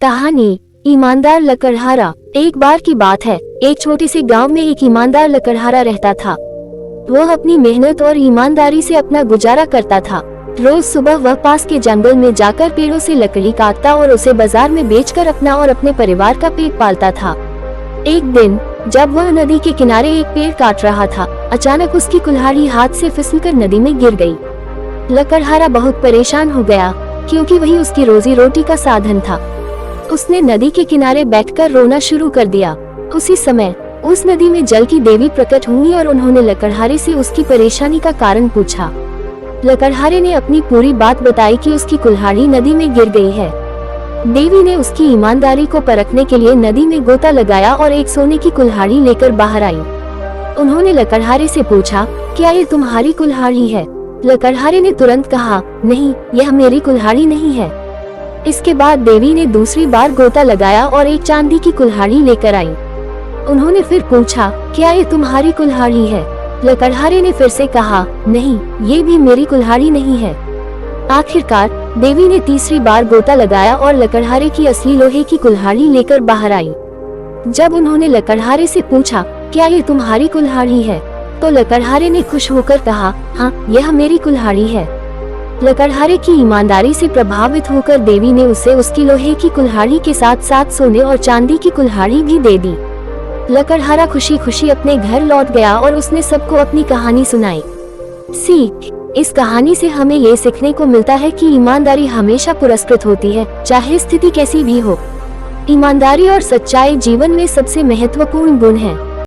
कहानी ईमानदार लकड़हारा। एक बार की बात है, एक छोटे से गांव में एक ईमानदार लकड़हारा रहता था। वह अपनी मेहनत और ईमानदारी से अपना गुजारा करता था। रोज सुबह वह पास के जंगल में जाकर पेड़ों से लकड़ी काटता और उसे बाजार में बेचकर अपना और अपने परिवार का पेट पालता था। एक दिन जब वह नदी के किनारे एक पेड़ काट रहा था, अचानक उसकी कुल्हाड़ी हाथ से फिसलकर नदी में गिर गई। लकड़हारा बहुत परेशान हो गया, क्योंकि वही उसकी रोजी रोटी का साधन था। उसने नदी के किनारे बैठकर रोना शुरू कर दिया। उसी समय उस नदी में जल की देवी प्रकट हुई और उन्होंने लकड़हारे से उसकी परेशानी का कारण पूछा। लकड़हारे ने अपनी पूरी बात बताई कि उसकी कुल्हाड़ी नदी में गिर गई है। देवी ने उसकी ईमानदारी को परखने के लिए नदी में गोता लगाया और एक सोने की कुल्हाड़ी लेकर बाहर आई। उन्होंने लकड़हारे से पूछा, क्या ये तुम्हारी कुल्हाड़ी है? लकड़हारे ने तुरंत कहा, नहीं, यह मेरी कुल्हाड़ी नहीं है। इसके बाद देवी ने दूसरी बार गोता लगाया और एक चांदी की कुल्हाड़ी लेकर आई। उन्होंने फिर पूछा, क्या ये तुम्हारी कुल्हाड़ी है? लकड़हारे ने फिर से कहा, नहीं, ये भी मेरी कुल्हाड़ी नहीं है। आखिरकार देवी ने तीसरी बार गोता लगाया और लकड़हारे की असली लोहे की कुल्हाड़ी लेकर बाहर आई। जब उन्होंने लकड़हारे से पूछा, क्या ये तुम्हारी कुल्हाड़ी है? तो लकड़हारे ने खुश होकर कहा, हाँ, यह मेरी कुल्हाड़ी है। लकड़हारे की ईमानदारी से प्रभावित होकर देवी ने उसे उसकी लोहे की कुल्हाड़ी के साथ साथ सोने और चांदी की कुल्हाड़ी भी दे दी। लकड़हारा खुशी खुशी अपने घर लौट गया और उसने सबको अपनी कहानी सुनाई। सीख, इस कहानी से हमें ये सीखने को मिलता है कि ईमानदारी हमेशा पुरस्कृत होती है, चाहे स्थिति कैसी भी हो। ईमानदारी और सच्चाई जीवन में सबसे महत्वपूर्ण गुण है।